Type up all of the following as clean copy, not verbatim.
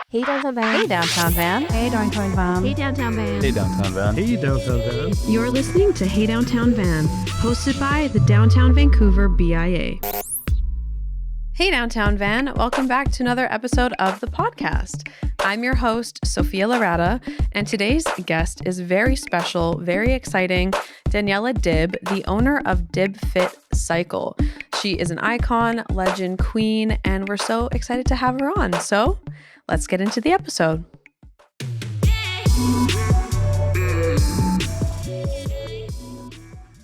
Hey Downtown Van. Hey Downtown Van. Hey Downtown Van. Hey Downtown Van. Hey Downtown Van. Hey Downtown Van. You're listening to Hey Downtown Van, hosted by the Downtown Vancouver BIA. Hey Downtown Van. Welcome back to another episode of the podcast. I'm your host, Sofia Laratta, and today's guest is very special, very exciting, Daniela Dib, the owner of DibFit Cycle. She is an icon, legend, queen, and we're so excited to have her on. So let's get into the episode.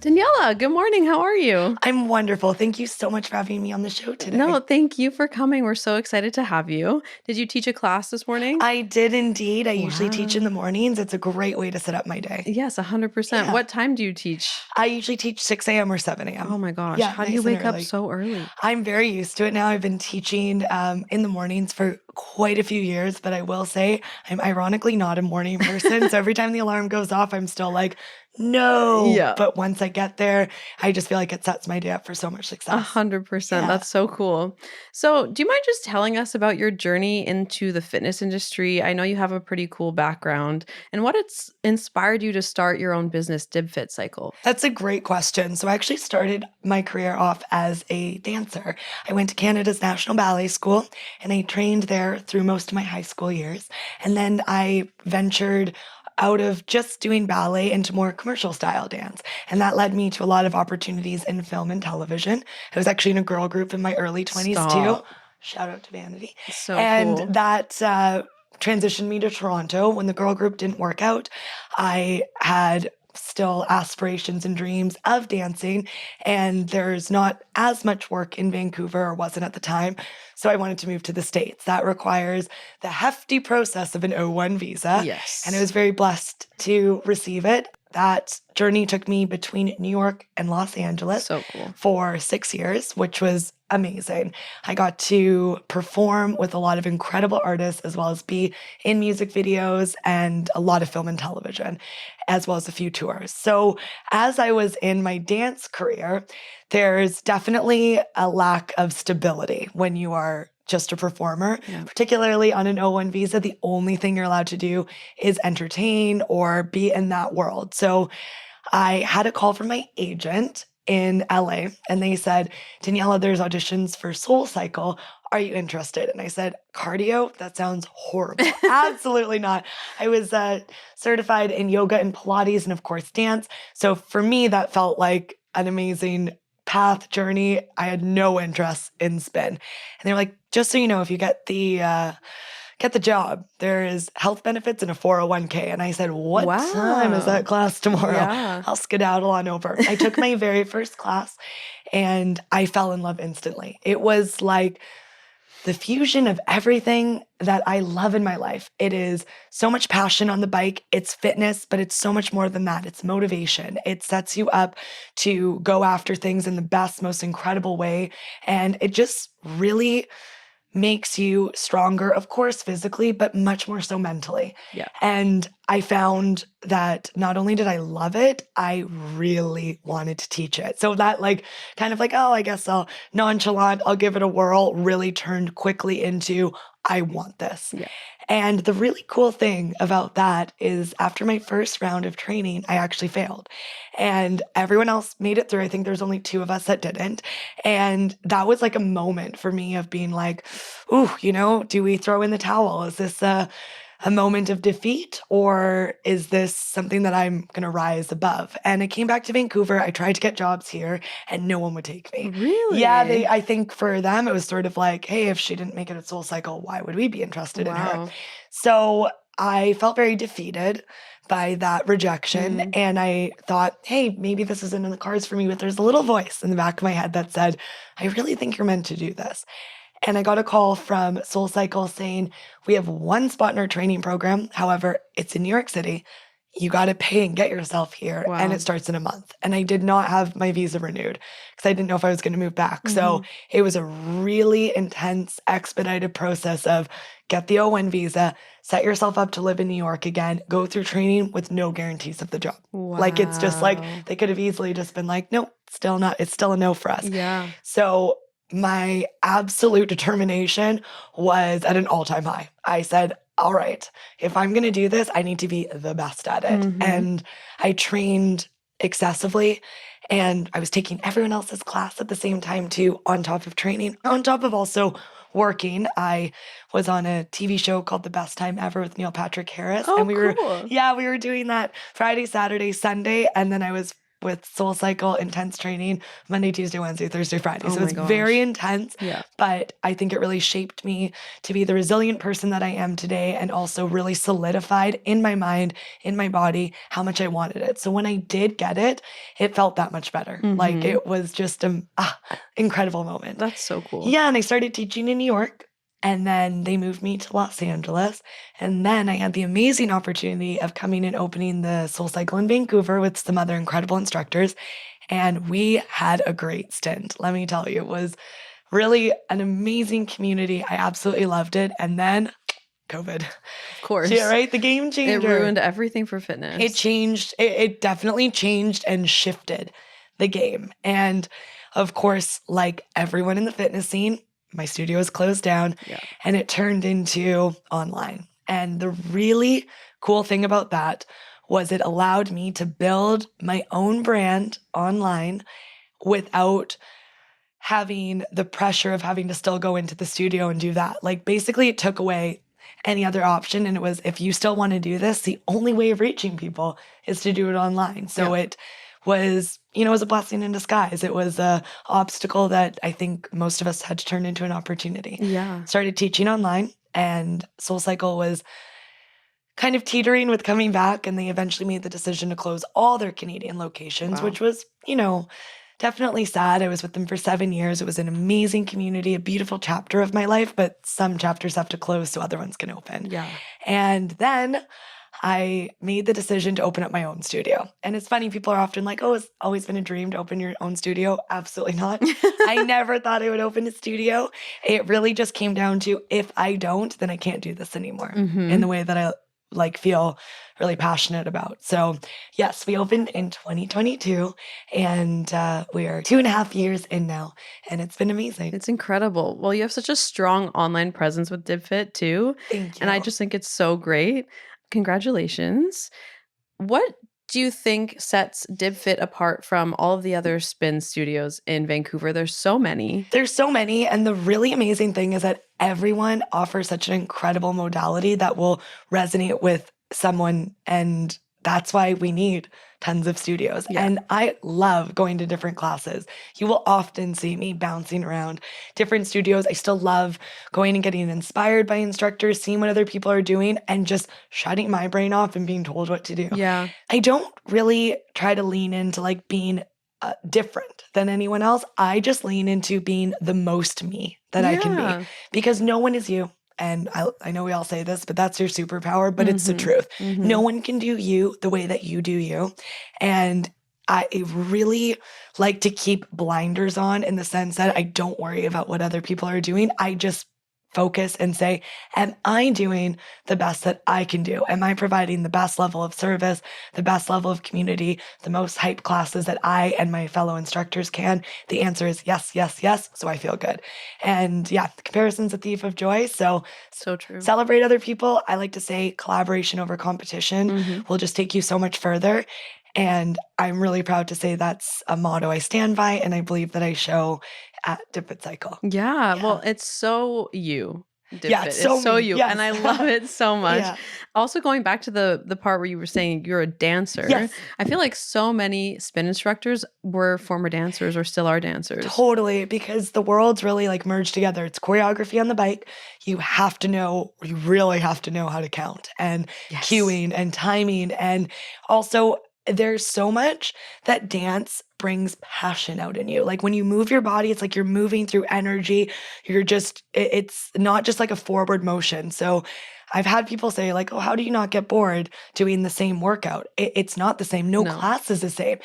Daniela, good morning. How are you? I'm wonderful. Thank you so much for having me on the show today. No, thank you for coming. We're so excited to have you. Did you teach a class this morning? I did indeed. I usually teach in the mornings. It's a great way to set up my day. Yes, 100%. Yeah. What time do you teach? I usually teach 6 a.m. or 7 a.m. Oh my gosh. Yeah, How do you nice and wake up early. so early? I'm very used to it now. I've been teaching in the mornings for quite a few years, but I will say I'm ironically not a morning person. So every time the alarm goes off, I'm still like, no. Yeah. But once I get there, I just feel like it sets my day up for so much success. 100%. Yeah. That's so cool. So do you mind just telling us about your journey into the fitness industry? I know you have a pretty cool background and what it's inspired you to start your own business, DibFit Cycle. That's a great question. So I actually started my career off as a dancer. I went to Canada's National Ballet School and I trained there through most of my high school years. And then I ventured out of just doing ballet into more commercial style dance. And that led me to a lot of opportunities in film and television. I was actually in a girl group in my early 20s too. Shout out to Vanity. So And cool. that transitioned me to Toronto. When the girl group didn't work out, I had still aspirations and dreams of dancing, and there's not as much work in Vancouver, or wasn't at the time, so I wanted to move to the States. That requires the hefty process of an O1 visa, Yes. and I was very blessed to receive it. That journey took me between New York and Los Angeles So cool. for 6 years, which was amazing. I got to perform with a lot of incredible artists, as well as be in music videos and a lot of film and television, as well as a few tours. So as I was in my dance career, there's definitely a lack of stability when you are just a performer, particularly on an O1 visa. The only thing you're allowed to do is entertain or be in that world. So I had a call from my agent in LA and they said, Daniela, there's auditions for Soul Cycle. Are you interested? And I said, cardio? That sounds horrible. Absolutely not. I was certified in yoga and Pilates and of course dance. So for me, that felt like an amazing path journey. I had no interest in spin. And they were like, just so you know, if you get the job, there is health benefits and a 401k. And I said, what time is that class tomorrow? Yeah. I'll skedaddle on over. I took my very first class and I fell in love instantly. It was like the fusion of everything that I love in my life. It is so much passion on the bike. It's fitness, but it's so much more than that. It's motivation. It sets you up to go after things in the best, most incredible way. And it just really makes you stronger, of course, physically, but much more so mentally. Yeah. And I found that not only did I love it, I really wanted to teach it. So that kind of oh, I guess I'll give it a whirl, really turned quickly into, I want this. Yeah. And the really cool thing about that is after my first round of training, I actually failed. And everyone else made it through. I think there's only 2 of us that didn't. And that was like a moment for me of being like, ooh, do we throw in the towel? Is this a moment of defeat, or is this something that I'm going to rise above? And I came back to Vancouver. I tried to get jobs here and no one would take me. Really? Yeah, I think for them, it was sort of like, hey, if she didn't make it at Soul Cycle, why would we be interested in her? So I felt very defeated by that rejection. And I thought, hey, maybe this isn't in the cards for me, but there's a little voice in the back of my head that said, I really think you're meant to do this. And I got a call from Soul Cycle saying, we have 1 spot in our training program. However, it's in New York City. You got to pay and get yourself here. Wow. And it starts in a month. And I did not have my visa renewed because I didn't know if I was going to move back. So it was a really intense, expedited process of get the O1 visa, set yourself up to live in New York again, go through training with no guarantees of the job. It's just they could have easily just been like, nope, still not. It's still a no for us. Yeah. So my absolute determination was at an all-time high. I said, all right, if I'm going to do this, I need to be the best at it. And I trained excessively, and I was taking everyone else's class at the same time too, on top of training, on top of also working. I was on a TV show called The Best Time Ever with Neil Patrick Harris. Oh, and we cool. we were doing that Friday, Saturday, Sunday. And then I was with Soul Cycle intense training Monday, Tuesday, Wednesday, Thursday, Friday. Oh So my it's gosh. very intense. Yeah. But I think it really shaped me to be the resilient person that I am today, and also really solidified in my mind, in my body, how much I wanted it. So when I did get it, it felt that much better. Like it was just an incredible moment. That's so cool. Yeah, and I started teaching in New York, and then they moved me to Los Angeles. And then I had the amazing opportunity of coming and opening the Soul Cycle in Vancouver with some other incredible instructors. And we had a great stint. Let me tell you, it was really an amazing community. I absolutely loved it. And then COVID. Of course. Yeah, right? The game changer. It ruined everything for fitness. It changed. It definitely changed and shifted the game. And of course, like everyone in the fitness scene, my studio was closed down and it turned into online. And the really cool thing about that was it allowed me to build my own brand online without having the pressure of having to still go into the studio and do that. Like basically it took away any other option. And it was, if you still want to do this, the only way of reaching people is to do it online. So it was, it was a blessing in disguise. It was a obstacle that I think most of us had to turn into an opportunity. Yeah. Started teaching online, and Soul Cycle was kind of teetering with coming back, and they eventually made the decision to close all their Canadian locations, which was, definitely sad. I was with them for 7 years. It was an amazing community, a beautiful chapter of my life, but some chapters have to close so other ones can open. Yeah. And then I made the decision to open up my own studio. And it's funny, people are often like, oh, it's always been a dream to open your own studio. Absolutely not. I never thought I would open a studio. It really just came down to, if I don't, then I can't do this anymore in the way that I feel really passionate about. So yes, we opened in 2022, and we are 2.5 years in now, and it's been amazing. It's incredible. Well, you have such a strong online presence with DibFit too. Thank you. And I just think it's so great. Congratulations. What do you think sets DibFit apart from all of the other spin studios in Vancouver? There's so many. There's so many. And the really amazing thing is that everyone offers such an incredible modality that will resonate with someone. And that's why we need tons of studios. Yeah. And I love going to different classes. You will often see me bouncing around different studios. I still love going and getting inspired by instructors, seeing what other people are doing, and just shutting my brain off and being told what to do. Yeah. I don't really try to lean into being different than anyone else. I just lean into being the most me that I can be, because no one is you. And I know we all say this, but that's your superpower, but it's the truth. No one can do you the way that you do you. And I really like to keep blinders on, in the sense that I don't worry about what other people are doing. I just focus and say, am I doing the best that I can do? Am I providing the best level of service, the best level of community, the most hype classes that I and my fellow instructors can? The answer is yes, yes, yes. So I feel good. And yeah, the comparison's a thief of joy. So true. Celebrate other people. I like to say collaboration over competition will just take you so much further. And I'm really proud to say that's a motto I stand by, and I believe that I show at DibFit Cycle. Yeah. Well, it's so you. DibFit. Yeah, It's so so me. you. Yes. And I love it so much. Yeah. Also, going back to the part where you were saying you're a dancer. Yes. I feel like so many spin instructors were former dancers or still are dancers. Totally, because the worlds really merged together. It's choreography on the bike. You really have to know how to count, and cueing and timing. And also, there's so much that dance brings passion out in you. When you move your body, it's like you're moving through energy. It's not just a forward motion. So I've had people say oh, how do you not get bored doing the same workout? It's not the same. No class is the same.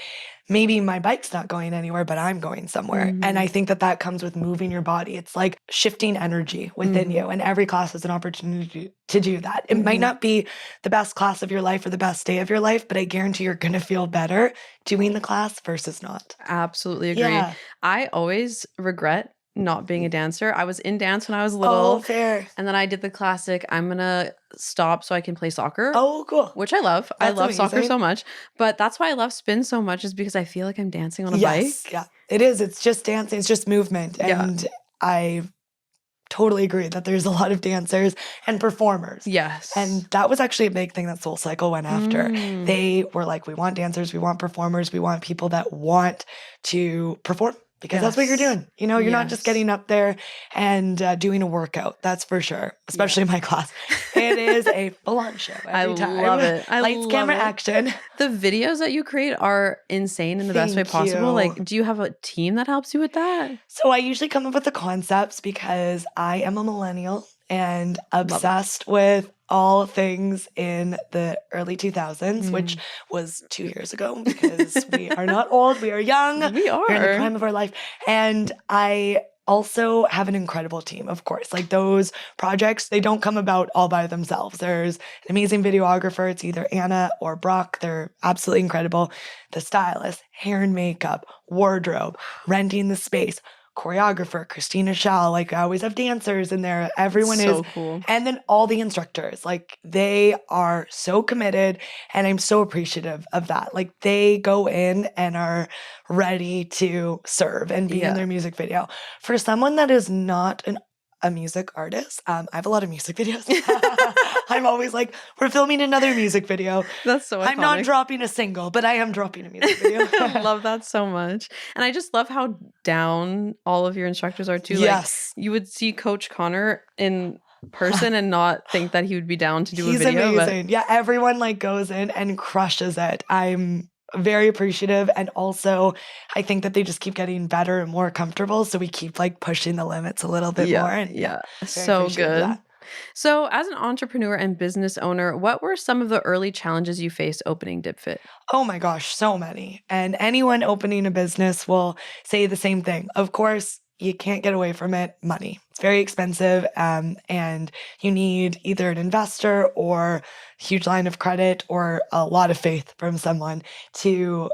Maybe my bike's not going anywhere, but I'm going somewhere. And I think that comes with moving your body. It's like shifting energy within you. And every class is an opportunity to do that. It might not be the best class of your life or the best day of your life, but I guarantee you're going to feel better doing the class versus not. Absolutely agree. Yeah. I always regret not being a dancer. I was in dance when I was Oh, little. fair. And then I did the classic, I'm going to stop so I can play soccer. Oh, cool. Which I love. I That's love soccer amazing. so much. But that's why I love spin so much, is because I feel like I'm dancing on a Yes. bike. Yeah. It is. It's just dancing. It's just movement. Yeah. And I totally agree that there's a lot of dancers and performers. Yes. And that was actually a big thing that Soul Cycle went after. They were like, we want dancers, we want performers, we want people that want to perform. Because that's what you're doing. You know, you're not just getting up there and doing a workout. That's for sure. Especially my class. It is a full-on show every time. I love it. Lights, camera, action. The videos that you create are insane in the best way possible. Like, do you have a team that helps you with that? So I usually come up with the concepts because I am a millennial and obsessed with all things in the early 2000s, which was 2 years ago, because we are not old, we are young. We are. We're in the prime of our life. And I also have an incredible team, of course. Like, those projects, they don't come about all by themselves. There's an amazing videographer. It's either Anna or Brock. They're absolutely incredible. The stylist, hair and makeup, wardrobe, renting the space, choreographer, Christina Shao. Like, I always have dancers in there. Everyone is cool. And then all the instructors, like, they are so committed, and I'm so appreciative of that. Like, they go in and are ready to serve and be in their music video. For someone that is not a music artist, I have a lot of music videos. I'm always like, we're filming another music video. That's so iconic. I'm not dropping a single, but I am dropping a music video. I love that so much. And I just love how down all of your instructors are too. Yes. Like, you would see Coach Connor in person and not think that he would be down to do a video. He's amazing. Yeah, everyone like goes in and crushes it. I'm very appreciative, and also I think that they just keep getting better and more comfortable, so we keep like pushing the limits a little bit more. And so good. So as an entrepreneur and business owner, what were some of the early challenges you faced opening DibFit? Oh my gosh, so many. And anyone opening a business will say the same thing. Of course, you can't get away from it. Money. It's very expensive, and you need either an investor or a huge line of credit or a lot of faith from someone to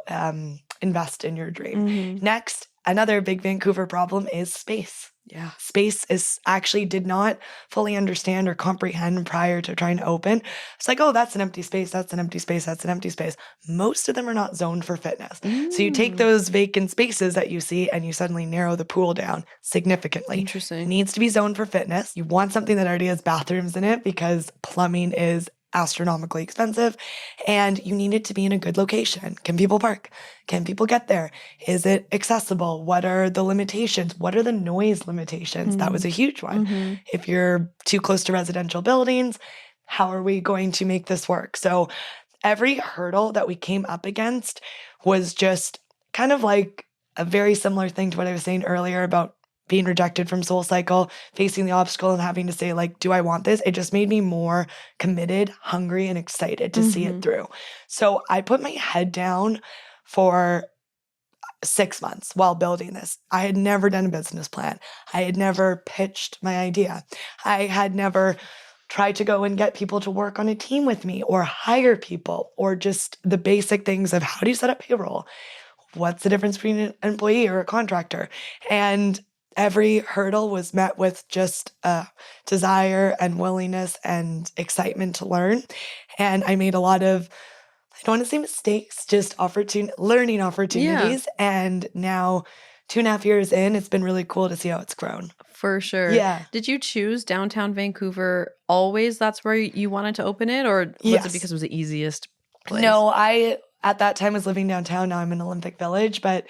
invest in your dream. Next, another big Vancouver problem is space. Yeah. Space is actually did not fully understand or comprehend prior to trying to open. It's like, oh, that's an empty space. That's an empty space. That's an empty space. Most of them are not zoned for fitness. So you take those vacant spaces that you see and you suddenly narrow the pool down significantly. Interesting. It needs to be zoned for fitness. You want something that already has bathrooms in it because plumbing is astronomically expensive, and you need it to be in a good location. Can people park? Can people get there? Is it accessible? What are the limitations? What are the noise limitations? That was a huge one. If you're too close to residential buildings, how are we going to make this work? So every hurdle that we came up against was just kind of like a very similar thing to what I was saying earlier about being rejected from Soul Cycle, facing the obstacle and having to say, like, do I want this? It just made me more committed, hungry, and excited to see it through. So I put my head down for 6 months while building this. I had never done a business plan. I had never pitched my idea. I had never tried to go and get people to work on a team with me or hire people, or just the basic things of how do you set up payroll? What's the difference between an employee or a contractor? And every hurdle was met with just a desire and willingness and excitement to learn. And I made a lot of, I don't want to say mistakes, just learning opportunities. And now 2.5 years in, it's been really cool to see how it's grown. For sure. Yeah. Did you choose downtown Vancouver always? That's where you wanted to open it? Or was it because it was the easiest place? No, I at that time was living downtown. Now I'm in Olympic Village, but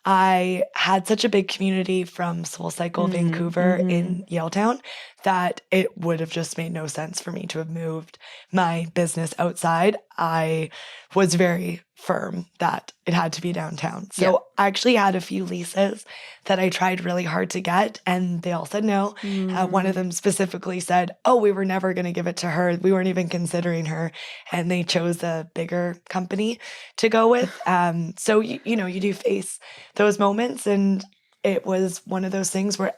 I had such a big community from Soul Cycle Vancouver in Yaletown that it would have just made no sense for me to have moved my business outside. I was very firm that it had to be downtown. So I actually had a few leases that I tried really hard to get, and they all said no. One of them specifically said, oh, we were never going to give it to her. We weren't even considering her. And they chose a bigger company to go with. So, you know, you do face those moments. And it was one of those things where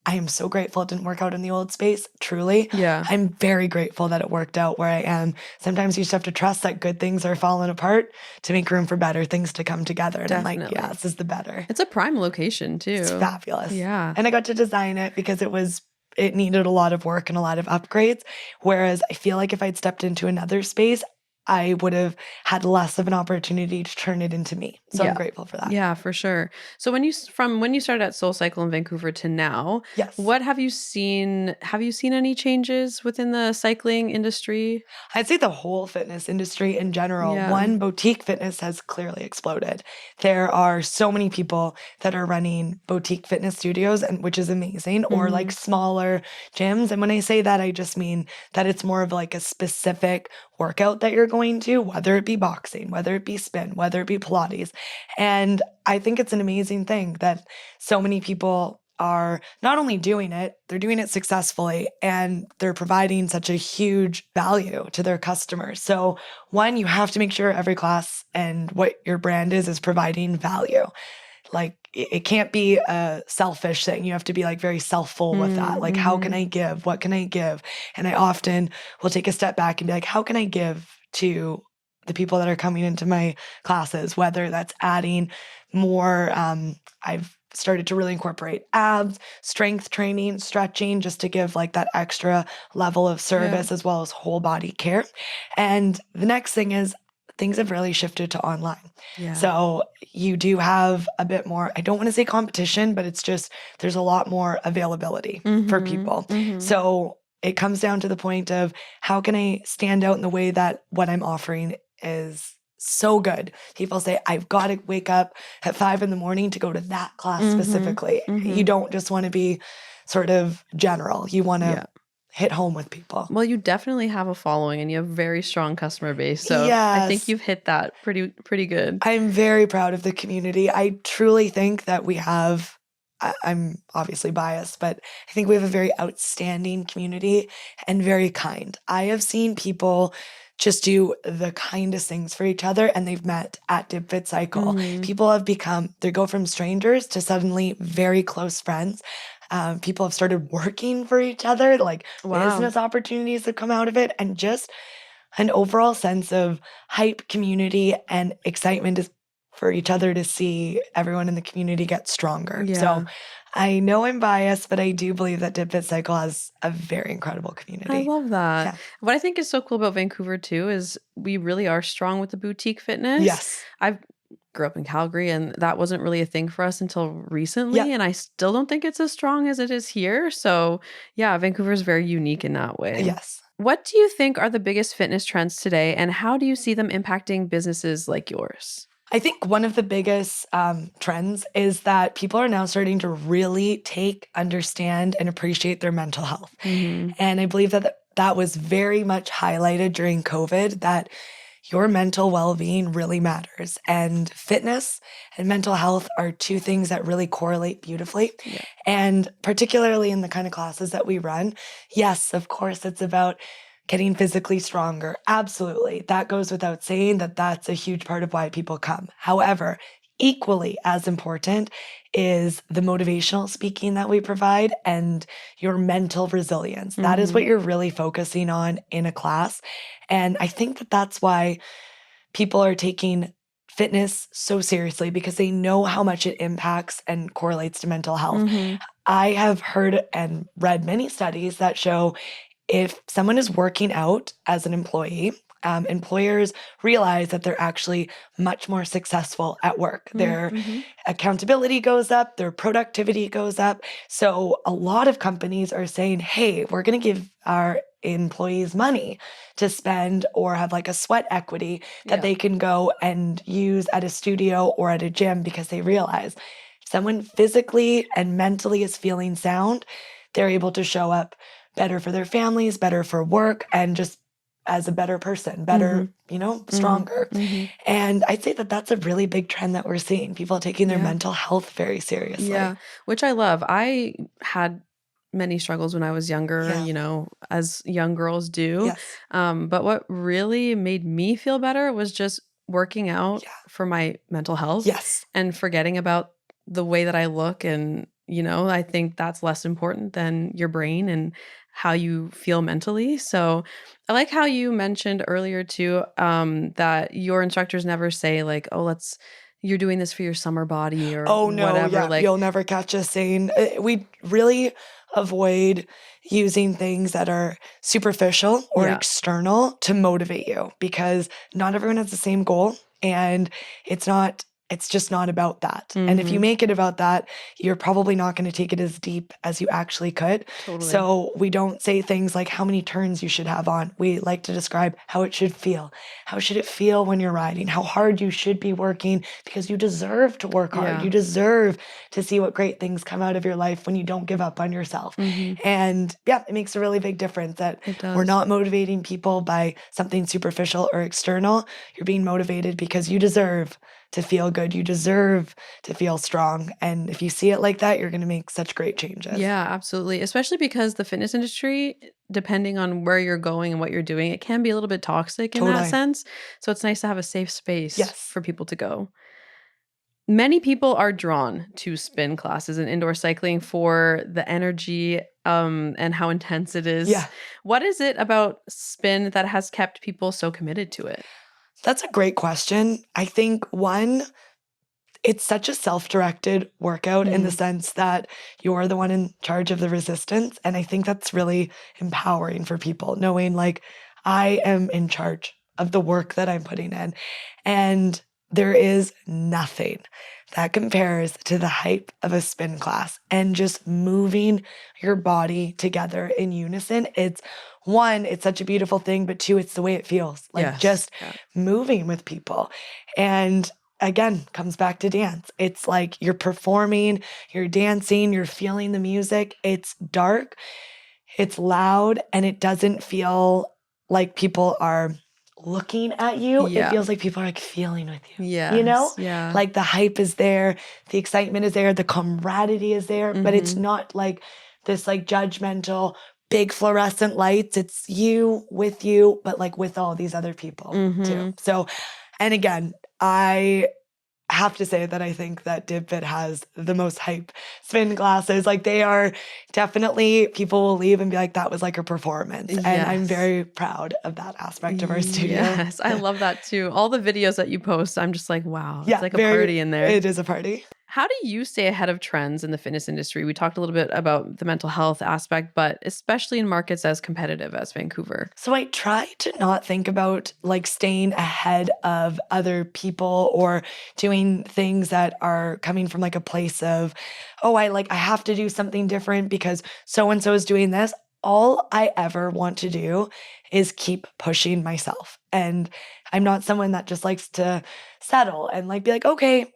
I am so grateful it didn't work out in the old space. Truly. Yeah. I'm very grateful that it worked out where I am. Sometimes you just have to trust that good things are falling apart to make room for better things to come together. And I'm like, Definitely. yeah, this is the better. It's a prime location too. It's fabulous. Yeah. And I got to design it because it needed a lot of work and a lot of upgrades. Whereas I feel like if I'd stepped into another space, I would have had less of an opportunity to turn it into me. So I'm grateful for that. Yeah, for sure. So when you started at Soul Cycle in Vancouver to now, Yes. what have you seen? Have you seen any changes within the cycling industry? I'd say the whole fitness industry in general. Yeah. One, boutique fitness has clearly exploded. There are so many people that are running boutique fitness studios, and which is amazing, or like smaller gyms. And when I say that, I just mean that it's more of like a specific workout that you're going to, whether it be boxing, whether it be spin, whether it be Pilates. And I think it's an amazing thing that so many people are not only doing it, they're doing it successfully, and they're providing such a huge value to their customers. So one, you have to make sure every class and what your brand is providing value. Like it can't be a selfish thing. You have to be like very self-full with that. Like, how can I give? What can I give? And I often will take a step back and be like, how can I give to the people that are coming into my classes, whether that's adding more, I've started to really incorporate abs, strength training, stretching, just to give like that extra level of service as well as whole body care. And the next thing is things have really shifted to online. Yeah. So you do have a bit more, I don't want to say competition, but it's just, there's a lot more availability for people. So it comes down to the point of how can I stand out in the way that what I'm offering is so good. People say, I've got to wake up at 5 a.m. to go to that class specifically. You don't just want to be sort of general. You want to hit home with people. Well, you definitely have a following and you have a very strong customer base. So I think you've hit that pretty good. I'm very proud of the community. I truly think that we have, I'm obviously biased, but I think we have a very outstanding community and very kind. I have seen people just do the kindest things for each other, and they've met at DibFit Cycle. People have they go from strangers to suddenly very close friends. People have started working for each other, like business opportunities have come out of it, and just an overall sense of hype, community, and excitement for each other to see everyone in the community get stronger. Yeah. So I know I'm biased, but I do believe that DibFit Cycle has a very incredible community. I love that. Yeah. What I think is so cool about Vancouver too is we really are strong with the boutique fitness. Yes. I grew up in Calgary and that wasn't really a thing for us until recently. Yeah. And I still don't think it's as strong as it is here. So yeah, Vancouver is very unique in that way. Yes. What do you think are the biggest fitness trends today, and how do you see them impacting businesses like yours? I think one of the biggest trends is that people are now starting to really understand, and appreciate their mental health. And I believe that was very much highlighted during COVID, that your mental well-being really matters. And fitness and mental health are two things that really correlate beautifully. Yeah. And particularly in the kind of classes that we run, yes, of course, it's about getting physically stronger. Absolutely. That goes without saying, that's a huge part of why people come. However, equally as important is the motivational speaking that we provide and your mental resilience. That is what you're really focusing on in a class. And I think that's why people are taking fitness so seriously, because they know how much it impacts and correlates to mental health. I have heard and read many studies that show if someone is working out as an employee, employers realize that they're actually much more successful at work. Their accountability goes up, their productivity goes up. So a lot of companies are saying, hey, we're going to give our employees money to spend, or have like a sweat equity that they can go and use at a studio or at a gym, because they realize if someone physically and mentally is feeling sound, they're able to show up better for their families, better for work, and just as a better person, better, stronger. And I'd say that's a really big trend that we're seeing. People taking their mental health very seriously. Yeah, which I love. I had many struggles when I was younger, as young girls do. Yes. But what really made me feel better was just working out for my mental health. Yes. And forgetting about the way that I look and I think that's less important than your brain and how you feel mentally. So I like how you mentioned earlier too, that your instructors never say like, oh, you're doing this for your summer body or Oh no, whatever. yeah, Like, you'll never catch us saying we really avoid using things that are superficial or yeah. external to motivate you because not everyone has the same goal and it's just not about that. And if you Mm-hmm. make it about that, you're probably not going to take it as deep as you actually could. Totally. So we don't say things like how many turns you should have on. We like to describe how it should feel. How should it feel when you're riding? How hard you should be working because you deserve to work hard. Yeah. You deserve to see what great things come out of your life when you don't give up on yourself. Mm-hmm. And yeah, it makes a really big difference that It does. we're not motivating people by something superficial or external. You're being motivated because you deserve to feel good. You deserve to feel strong. And if you see it like that, you're going to make such great changes. Yeah, absolutely. Especially because the fitness industry, depending on where you're going and what you're doing, it can be a little bit toxic in that Totally. sense. So it's nice to have a safe space Yes. for people to go. Many people are drawn to spin classes and indoor cycling for the energy and how intense it is. Yeah. What is it about spin that has kept people so committed to it? That's a great question. I think one, it's such a self-directed workout in the sense that you're the one in charge of the resistance. And I think that's really empowering for people, knowing like I am in charge of the work that I'm putting in. And there is nothing that compares to the hype of a spin class and just moving your body together in unison. It's one, it's such a beautiful thing, but two, it's the way it feels, like just moving with people. And again, comes back to dance. It's like you're performing, you're dancing, you're feeling the music. It's dark, it's loud, and it doesn't feel like people are looking at you. Yeah. It feels like people are like feeling with you. Yes, You know? yeah. Like the hype is there, the excitement is there, the camaraderie is there, but it's not like this like judgmental big fluorescent lights. It's you, but like with all these other people too. So, and again, I have to say that I think that DibFit has the most hype spin classes. Like they are definitely, people will leave and be like, that was like a performance. And I'm very proud of that aspect of our studio. Yes, I love that too. All the videos that you post, I'm just like, wow, it's like a party in there. It is a party. How do you stay ahead of trends in the fitness industry? We talked a little bit about the mental health aspect, but especially in markets as competitive as Vancouver. So I try to not think about like staying ahead of other people or doing things that are coming from like a place of, oh, I have to do something different because so-and-so is doing this. All I ever want to do is keep pushing myself. And I'm not someone that just likes to settle and like be like, okay,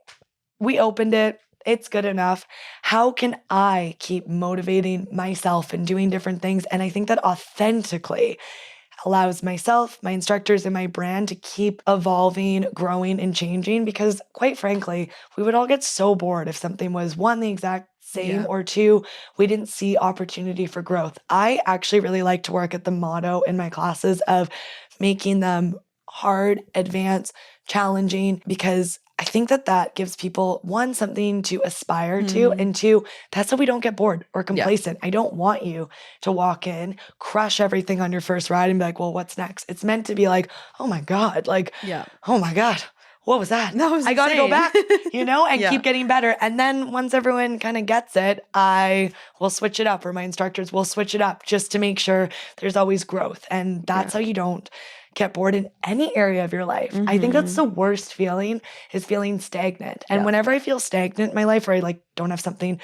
we opened it. It's good enough. How can I keep motivating myself and doing different things? And I think that authentically allows myself, my instructors, and my brand to keep evolving, growing, and changing because quite frankly, we would all get so bored if something was one, the exact same, or two, we didn't see opportunity for growth. I actually really like to work at the motto in my classes of making them hard, advanced, challenging, because I think that that gives people, one, something to aspire to, and two, that's so we don't get bored or complacent. I don't want you to walk in, crush everything on your first ride and be like, well, what's next? It's meant to be like, oh my God, like, oh my God, what was that? That was I got to go back, and keep getting better. And then once everyone kind of gets it, I will switch it up, or my instructors will switch it up just to make sure there's always growth. And that's how you don't get bored in any area of your life. I think that's the worst feeling, is feeling stagnant. And whenever I feel stagnant in my life, or I like don't have something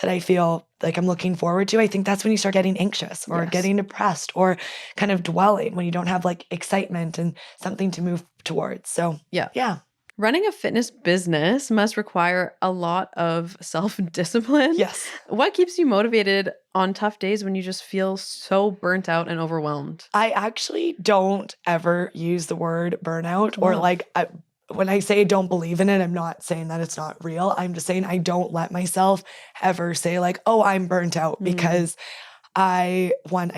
that I feel like I'm looking forward to, I think that's when you start getting anxious or getting depressed or kind of dwelling, when you don't have like excitement and something to move towards. So yeah. Running a fitness business must require a lot of self-discipline. Yes. What keeps you motivated on tough days when you just feel so burnt out and overwhelmed? I actually don't ever use the word burnout or like when I say don't believe in it, I'm not saying that it's not real. I'm just saying I don't let myself ever say like, oh, I'm burnt out, because I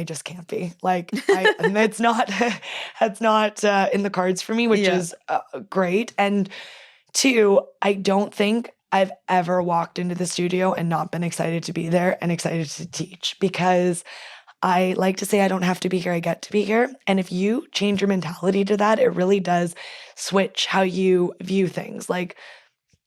just can't be like, and it's not, that's not in the cards for me, which is great. And two, I don't think I've ever walked into the studio and not been excited to be there and excited to teach, because I like to say I don't have to be here, I get to be here. And if you change your mentality to that, it really does switch how you view things. Like,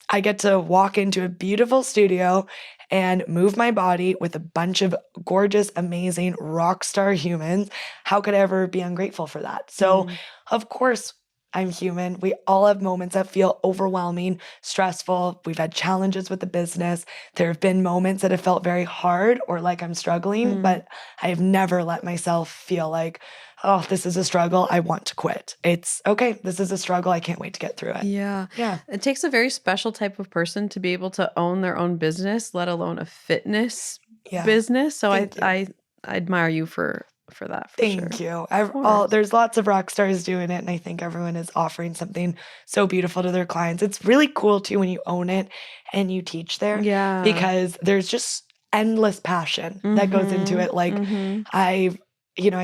I get to walk into a beautiful studio and move my body with a bunch of gorgeous, amazing rock star humans. How could I ever be ungrateful for that? So, of course, I'm human. We all have moments that feel overwhelming, stressful. We've had challenges with the business. There have been moments that have felt very hard or like I'm struggling, but I have never let myself feel like, oh, this is a struggle, I want to quit. It's okay, this is a struggle, I can't wait to get through it. Yeah. Yeah. It takes a very special type of person to be able to own their own business, let alone a fitness Yeah. business. So Thank you. I admire you for that, for sure. Thank you. course. There's lots of rock stars doing it, and I think everyone is offering something so beautiful to their clients. It's really cool too when you own it and you teach there, Yeah. because there's just endless passion that goes into it. Like, I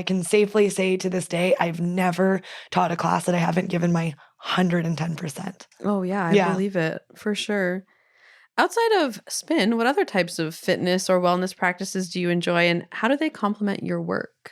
can safely say to this day, I've never taught a class that I haven't given my 110%. Oh, yeah, I Yeah. believe it, for sure. Outside of spin, what other types of fitness or wellness practices do you enjoy, and how do they complement your work?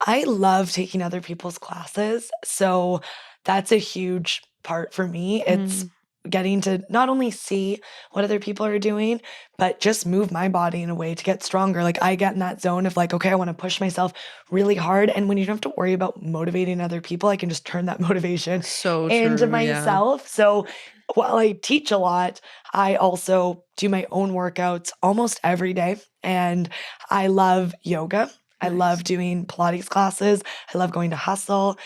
I love taking other people's classes. So that's a huge part for me. It's getting to not only see what other people are doing, but just move my body in a way to get stronger. Like, I get in that zone of like, okay, I want to push myself really hard. And when you don't have to worry about motivating other people, I can just turn that motivation So into true, yeah. myself. So while I teach a lot, I also do my own workouts almost every day. And I love yoga. I Nice. love doing Pilates classes. I love going to Hustle.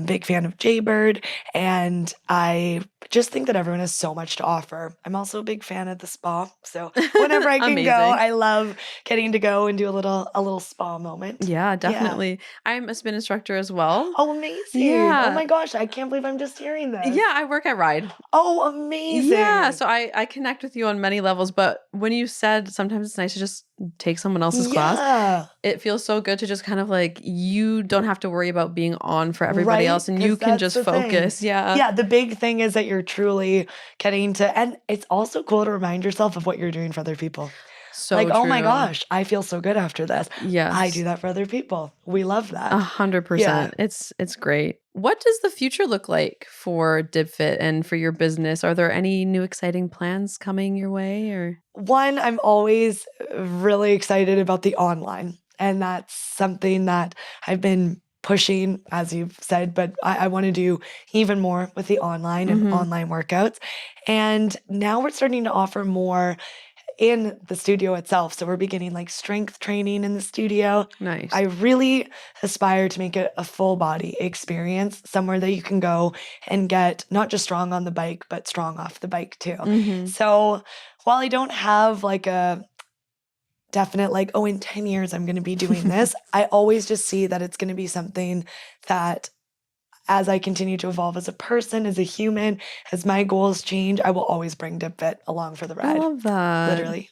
Big fan of Jaybird. And I just think that everyone has so much to offer. I'm also a big fan of the spa. So whenever I can go, Amazing. I love getting to go and do a little spa moment. Yeah, definitely. I'm a spin instructor as well. Oh, amazing. Yeah. Oh my gosh, I can't believe I'm just hearing this. Yeah, I work at Ride. Oh, amazing. Yeah, so I connect with you on many levels, but when you said sometimes it's nice to just take someone else's class, Yeah. it feels so good to just kind of like, you don't have to worry about being on for everybody Right? else, and 'Cause you can that's just the thing. focus. Yeah. Yeah, the big thing is that you're truly getting to, and it's also cool to remind yourself of what you're doing for other people. So Like, oh my true. gosh, I feel so good after this. Yes. I do that for other people. We love that. 100%. It's great. What does the future look like for DibFit and for your business? Are there any new exciting plans coming your way, or? One, I'm always really excited about the online, and that's something that I've been pushing, as you've said, but I want to do even more with the online and online workouts. And now we're starting to offer more in the studio itself. So we're beginning like strength training in the studio. Nice. I really aspire to make it a full body experience, somewhere that you can go and get not just strong on the bike, but strong off the bike too. So while I don't have like a definite like, oh, in 10 years I'm going to be doing this, I always just see that it's going to be something that, as I continue to evolve as a person, as a human, as my goals change, I will always bring DibFit along for the I ride. love that. Literally,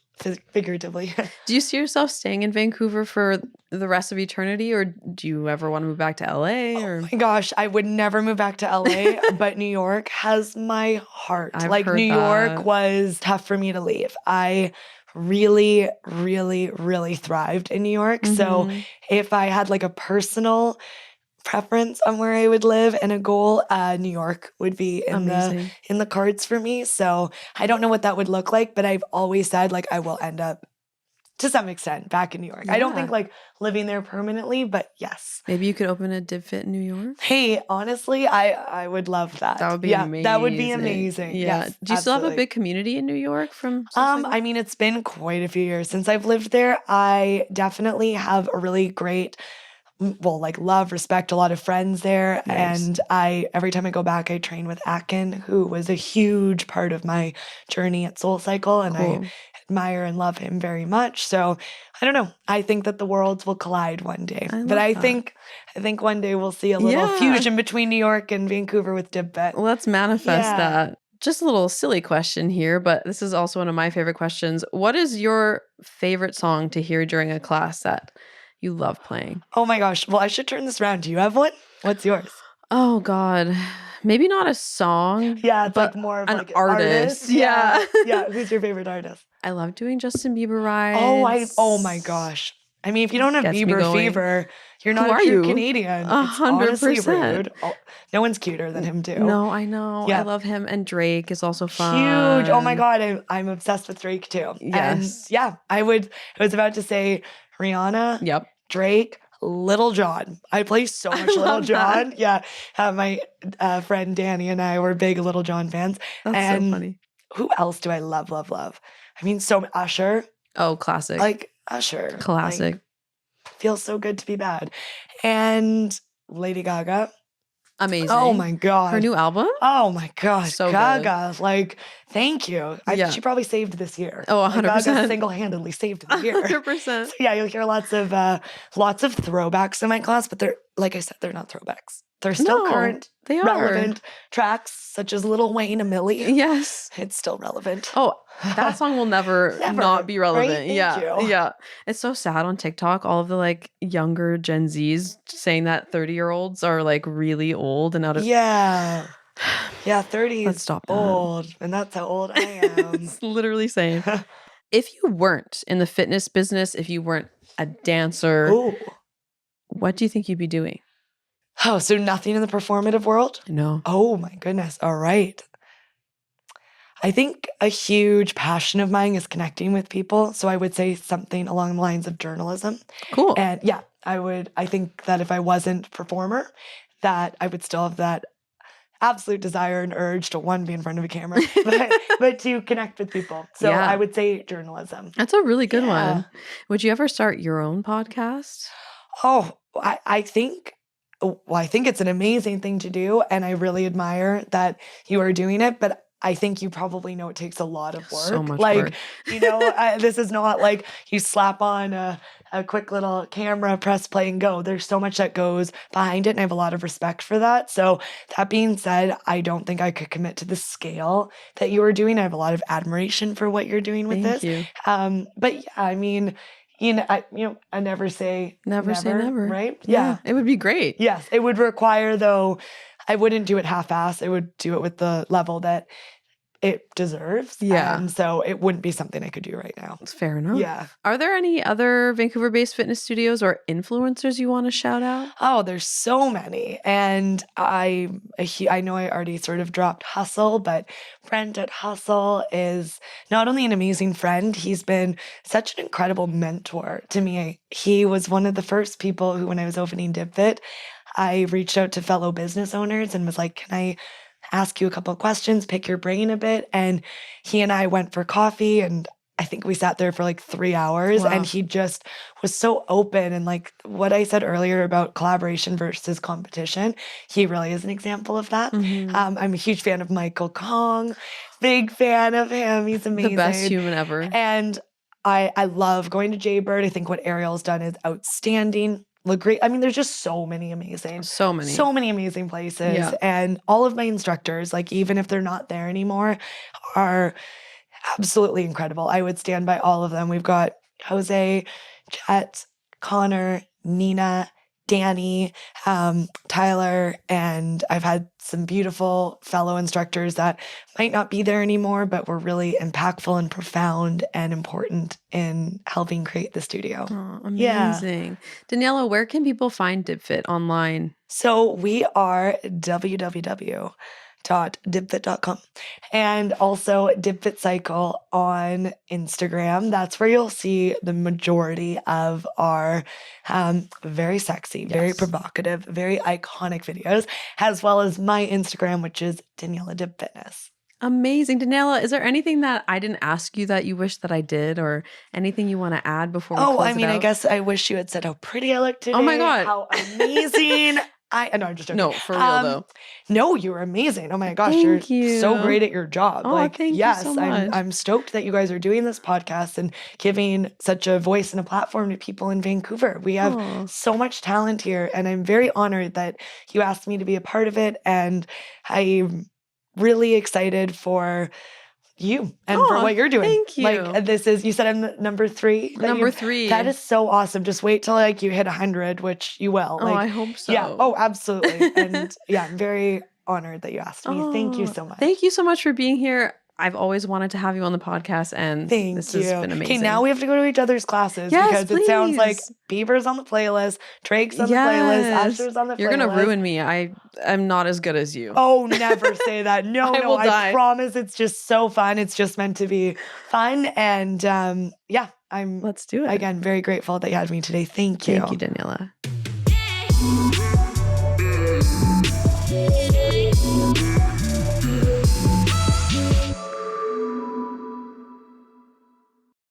figuratively. Do you see yourself staying in Vancouver for the rest of eternity, or do you ever want to move back to LA? Or Oh my gosh, I would never move back to LA, but New York has my heart. I've Like, heard New that. York was tough for me to leave. I really, really, really thrived in New York. So if I had like a personal preference on where I would live and a goal, New York would be Amazing. in the cards for me. So I don't know what that would look like, but I've always said like I will end up to some extent back in New York. I don't think Yeah. like living there permanently, but yes. Maybe you could open a DibFit in New York. Hey, honestly, I would love that. That would be amazing. That would be amazing. amazing. Yeah. Yes, Do you still have a absolutely. big community in New York from Soul Cycle? I mean, it's been quite a few years since I've lived there. I definitely have a really great, well, like love, respect, a lot of friends there. Nice. And every time I go back, I train with Akin, who was a huge part of my journey at Soul Cycle. And Cool. I admire and love him very much. So I don't know. I think that the worlds will collide one day. I But love I that. think one day we'll see a little Yeah. fusion between New York and Vancouver with DibFit. Let's manifest Yeah. that. Just a little silly question here, but this is also one of my favorite questions. What is your favorite song to hear during a class that you love playing? Oh my gosh. Well, I should turn this around. Do you have one? What's yours? Oh God. Maybe not a song. Yeah, it's but like more of an like artist. Yeah. Yeah. Yeah. Who's your favorite artist? I love doing Justin Bieber Oh, rides. oh my gosh. I mean, if you don't have Gets me Bieber going. fever, you're Who not a are true you? Canadian. It's honestly 100%. rude. Oh, no one's cuter than him too. No, I know. I Yeah. love him. And Drake is also fun. Huge. Oh my God. I'm obsessed with Drake too. And Yes. yeah, I was about to say Rihanna, Yep. Drake, Little John. I play so much Little love that. John. Yeah. My friend Danny and I were big Little John fans. That's And so funny. who else do I love? I mean, so Usher. Oh, classic. Like Usher. Classic. Like, feels so good to be bad. And Lady Gaga. Amazing. Oh my God. Her new album? Oh my God. So Gaga. Like, thank you. Yeah. She probably saved this year. Oh, Like, 100%. Gaga single-handedly saved the year. 100%. So yeah, you'll hear lots of throwbacks in my class, but they're, like I said, they're not throwbacks. They're still No, current, they are. relevant tracks, such as Lil Wayne, Amelie. Yes. It's still relevant. Oh, that song will never, Never, not be relevant. right? Thank Yeah. you. Yeah. It's so sad on TikTok. All of the like younger Gen Zs saying that 30-year-olds are like really old and out of. Yeah. Yeah, 30 Let's is stop that. old, and that's how old I am. It's literally saying. If you weren't in the fitness business, if you weren't a dancer, Ooh. what do you think you'd be doing? Oh, so nothing in the performative world? No. Oh my goodness. All right. I think a huge passion of mine is connecting with people. So I would say something along the lines of journalism. Cool. And yeah, I think that if I wasn't a performer, that I would still have that absolute desire and urge to one, be in front of a camera, but to connect with people. So Yeah. I would say journalism. That's a really good Yeah. one. Would you ever start your own podcast? Oh, I think it's an amazing thing to do. And I really admire that you are doing it. But I think you probably know it takes a lot of work. So much like, work. you know, this is not like you slap on a quick little camera, press play and go. There's so much that goes behind it. And I have a lot of respect for that. So that being said, I don't think I could commit to the scale that you are doing. I have a lot of admiration for what you're doing with Thank this. you. But yeah, I mean, I never say Never say never. right? Yeah. It would be great. Yes, it would require, though, I wouldn't do it half-assed. I would do it with the level that it deserves. Yeah. And so it wouldn't be something I could do right now. It's fair enough. Yeah. Are there any other Vancouver-based fitness studios or influencers you want to shout out? Oh, there's so many. And I know I already sort of dropped Hustle, but Brent at Hustle is not only an amazing friend, he's been such an incredible mentor to me. He was one of the first people who, when I was opening DibFit, I reached out to fellow business owners and was like, can I ask you a couple of questions, pick your brain a bit? And he and I went for coffee, and I think we sat there for like 3 hours. Wow. And he just was so open. And like what I said earlier about collaboration versus competition, he really is an example of that. Mhm. I'm a huge fan of Michael Kong, big fan of him. He's amazing. The best human ever. And I love going to Jaybird. I think what Ariel's done is outstanding. Look great. I mean, there's just so many amazing places. Yeah. And all of my instructors, like even if they're not there anymore, are absolutely incredible. I would stand by all of them. We've got Jose, Jet, Connor, Nina, Danny, Tyler, and I've had some beautiful fellow instructors that might not be there anymore, but were really impactful and profound and important in helping create the studio. Oh, Yeah. amazing. Daniela, where can people find DibFit online? So we are www.dibfit.com and also DibFit Cycle on Instagram. That's where you'll see the majority of our very sexy, very provocative, very iconic videos, as well as my Instagram, which is Daniela Dib Fitness. Amazing. Daniela, is there anything that I didn't ask you that you wish that I did, or anything you want to add before we close I mean, it out? I guess I wish you had said how pretty I look today. Oh my God. How amazing. No, I'm just joking. No, for real though. No, you were amazing. Oh my gosh, Thank you're you. so great at your job. Oh, thank you so much. I'm stoked that you guys are doing this podcast and giving such a voice and a platform to people in Vancouver. We have Aw. so much talent here, and I'm very honored that you asked me to be a part of it. And I'm really excited for you and for Aw, what you're doing. thank you. Like you said I'm number 3. Number 3. That is so awesome. Just wait till like you hit 100, which you will. Oh, Like, I hope so. yeah. Oh, absolutely. And yeah, I'm very honored that you asked me. Thank you so much. Thank you so much for being here. I've always wanted to have you on the podcast, and this has been amazing. Okay, now we have to go to each other's classes because it sounds like Bieber's on the playlist, Drake's on the playlist, Asher's on the playlist. You're going to ruin me. I am not as good as you. Oh, never say that. No, I promise it's just so fun. It's just meant to be fun. And I'm Let's do it. Again, very grateful that you had me today. Thank you. Thank you, Daniela.